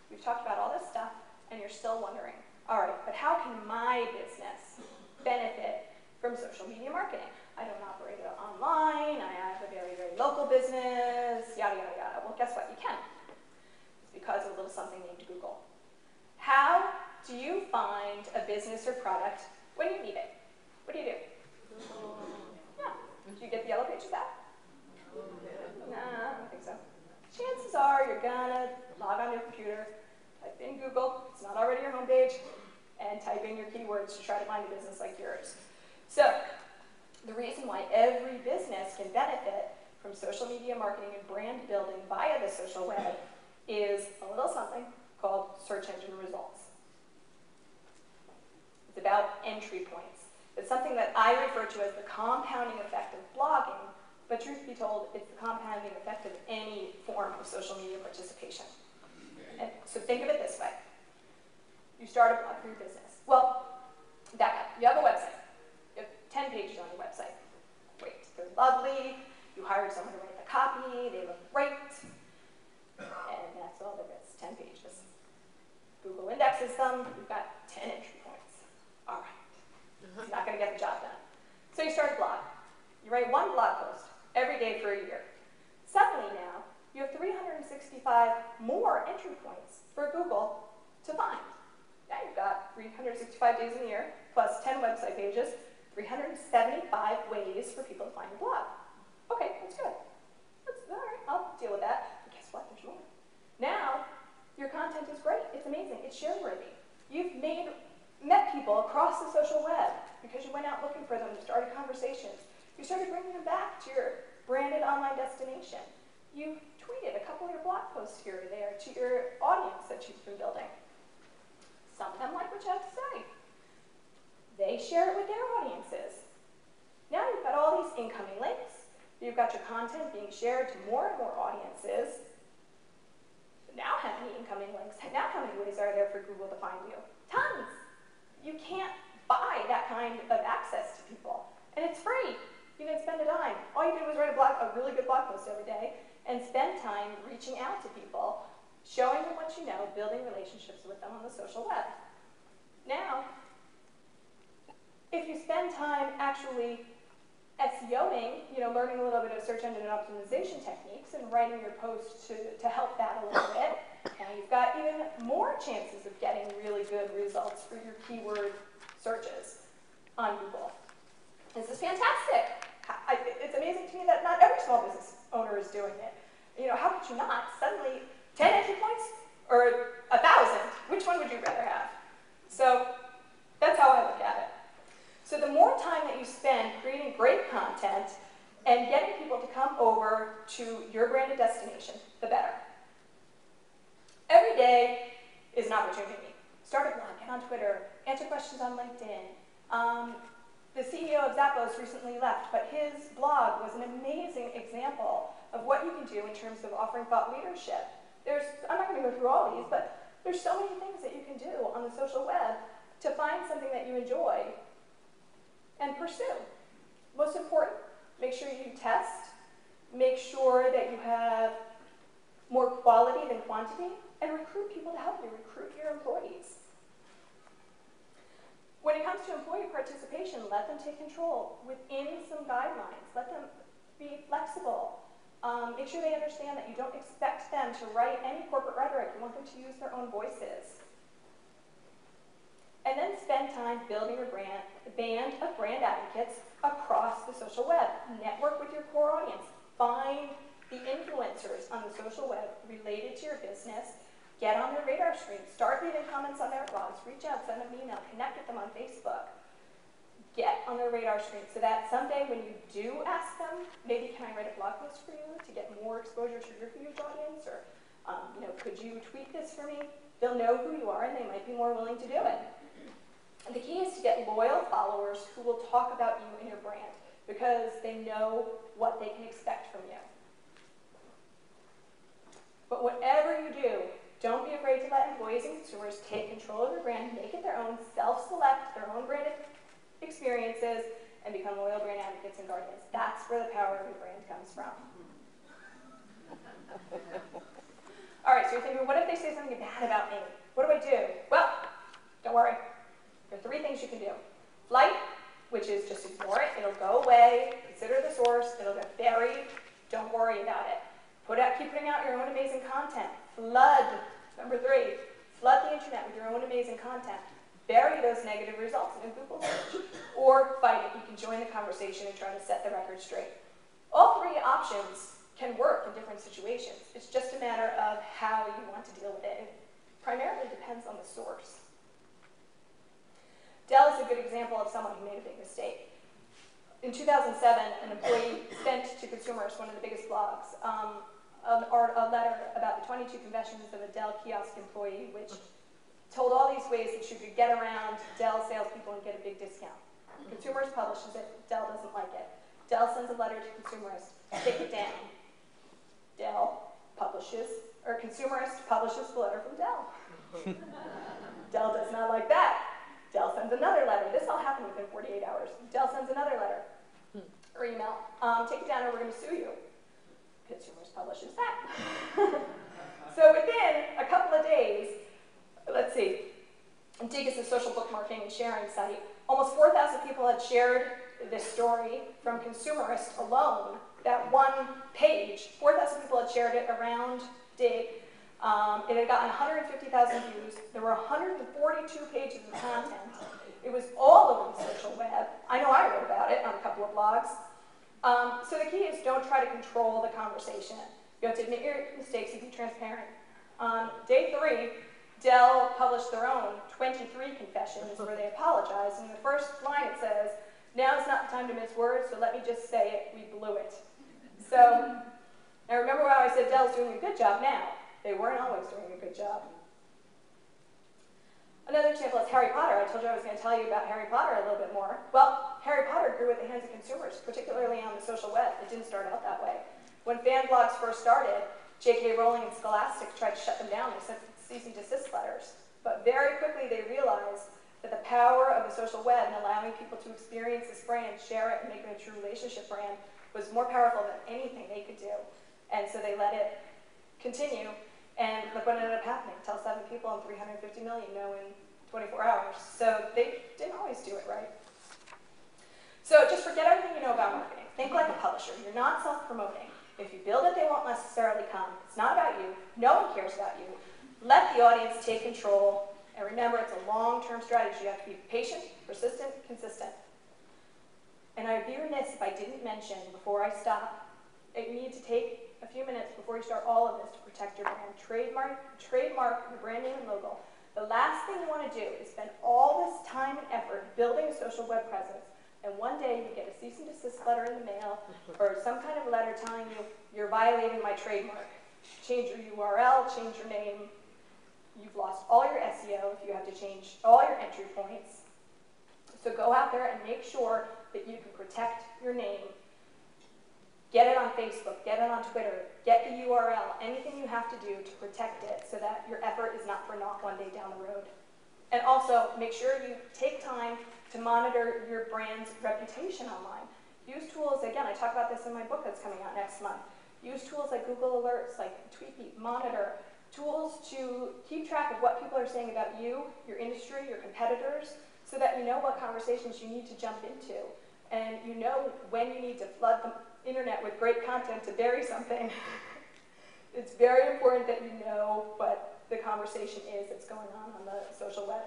We've talked about all this stuff, and you're still wondering, all right, but how can my business benefit from social media marketing? I don't operate it online, I have a very, very local business, yada, yada, yada. Well, guess what? You can. It's because of a little something named Google. How do you find a business or product when you need it? What do you do? Yeah. Do you get the Yellow Pages app? Nah, I don't think so. Chances are you're gonna log on your computer, type in Google, it's not already your homepage, and type in your keywords to try to find a business like yours. So, the reason why every business can benefit from social media marketing and brand building via the social web is a little something called search engine results. It's about entry points. It's something that I refer to as the compounding effect of blogging, but truth be told, it's the compounding effect of any form of social media participation. And so think of it this way. You start a blog for your business. Well, back up. You have a website. You have 10 pages on your website. Great. They're lovely. You hired someone to write the copy. They look great. And that's all there is, 10 pages. Google indexes them. You've got 10 entry points. All right. It's not going to get the job done. So you start a blog. You write one blog post every day for a year. Suddenly now, you have 365 more entry points for Google to find. Now you've got 365 days in the year, plus 10 website pages, 375 ways for people to find your blog. Okay, that's good. That's all right, I'll deal with that. But guess what? There's more. Now, your content is great. It's amazing. It's share-worthy. You've met people across the social web because you went out looking for them and started conversations. You started bringing them back to your branded online destination. You tweeted a couple of your blog posts here or there to your audience that you've been building. Some of them like what you have to say. They share it with their audiences. Now you've got all these incoming links. You've got your content being shared to more and more audiences. Now how many incoming links? Now how many ways are there for Google to find you? Tons. You can't buy that kind of access to people. And it's free. You didn't spend a dime. All you did was write a really good blog post every day and spend time reaching out to people, showing them what you know, building relationships with them on the social web. Now, if you spend time actually SEOing, learning a little bit of search engine optimization techniques and writing your post to help that a little bit, now you've got even more chances of getting really good results for your keyword searches on Google. This is fantastic. It's amazing to me that not every small business owner is doing it. How could you not? Suddenly, 10 entry points or 1,000? Which one would you rather have? So that's how I look at it. So the more time that you spend creating great content and getting people to come over to your branded destination, the better. Every day is an opportunity. Start a blog, get on Twitter, answer questions on LinkedIn. The CEO of Zappos recently left, but his blog was an amazing example of what you can do in terms of offering thought leadership. I'm not going to go through all these, but there's so many things that you can do on the social web to find something that you enjoy and pursue. Most important, make sure you test, make sure that you have more quality than quantity, and recruit people to help you, recruit your employees. When it comes to employee participation, let them take control within some guidelines. Let them be flexible. Make sure they understand that you don't expect them to write any corporate rhetoric. You want them to use their own voices. And then spend time building a band of brand advocates across the social web. Network with your core audience. Find the influencers on the social web related to your business. Get on their radar screen. Start leaving comments on their blogs. Reach out, send them an email, connect with them on Facebook. Get on their radar screen so that someday when you do ask them, maybe can I write a blog post for you to get more exposure to your huge audience, or could you tweet this for me? They'll know who you are and they might be more willing to do it. And the key is to get loyal followers who will talk about you and your brand because they know what they can expect from you. But whatever you do, don't be afraid to let employees and consumers take control of your brand, make it their own, self-select their own branded experiences, and become loyal brand advocates and guardians. That's where the power of your brand comes from. All right, so so you're thinking, what if they say something bad about me? What do I do? Well, don't worry. There are 3 things you can do. Flight, which is just ignore it. It'll go away. Consider the source. It'll get buried. Don't worry about it. Keep putting out your own amazing content. Flood, number 3. Flood the internet with your own amazing content. Bury those negative results in a Google search. Or fight it. You can join the conversation and try to set the record straight. All 3 options can work in different situations. It's just a matter of how you want to deal with it. It primarily depends on the source. Dell is a good example of someone who made a big mistake. In 2007, an employee sent to consumers, one of the biggest blogs, a letter about the 22 confessions of a Dell kiosk employee, which told all these ways that you could get around Dell salespeople and get a big discount. Consumers publishes it. Dell doesn't like it. Dell sends a letter to Consumerist, take it down. Consumerist publishes the letter from Dell. Dell does not like that. Dell sends another letter. This all happened within 48 hours. Dell sends another letter or email. Take it down or we're going to sue you. Consumerist publishes that. So within a couple of days, let's see, Dig is a social bookmarking and sharing site. Almost 4,000 people had shared this story from Consumerist alone. That one page, 4,000 people had shared it around Dig. It had gotten 150,000 views. There were 142 pages of content. It was all over the social web. I know I wrote about it on a couple of blogs. So the key is don't try to control the conversation. You have to admit your mistakes and be transparent. On day 3, Dell published their own 23 confessions where they apologized. And in the first line it says, "Now is not the time to mince words, so let me just say it, we blew it." So, now remember how I said Dell's doing a good job now. They weren't always doing a good job. Another example is Harry Potter. I told you I was going to tell you about Harry Potter a little bit more. Well, Harry Potter grew at the hands of consumers, particularly on the social web. It didn't start out that way. When fan blogs first started, J.K. Rowling and Scholastic tried to shut them down. They sent cease and desist letters. But very quickly they realized that the power of the social web and allowing people to experience this brand, share it, and make it a true relationship brand was more powerful than anything they could do. And so they let it continue. And look what ended up happening. Tell 7 people and 350 million know in 24 hours. So they didn't always do it right. So just forget everything you know about marketing. Think like a publisher. You're not self-promoting. If you build it, they won't necessarily come. It's not about you. No one cares about you. Let the audience take control. And remember, it's a long-term strategy. You have to be patient, persistent, consistent. And I'd be remiss if I didn't mention, before I stop, that you need to take a few minutes before you start all of this to protect your brand. Trademark your brand name and logo. The last thing you want to do is spend all this time and effort building a social web presence, and one day you get a cease and desist letter in the mail, or some kind of letter telling you you're violating my trademark. Change your URL, change your name. You've lost all your SEO if you have to change all your entry points. So go out there and make sure that you can protect your name. Get it on Facebook, get it on Twitter, get the URL, anything you have to do to protect it so that your effort is not for naught one day down the road. And also, make sure you take time to monitor your brand's reputation online. Use tools, again, I talk about this in my book that's coming out next month. Use tools like Google Alerts, like TweetBeat, Monitor, tools to keep track of what people are saying about you, your industry, your competitors, so that you know what conversations you need to jump into. And you know when you need to flood the internet with great content to bury something. It's very important that you know what the conversation is that's going on the social web.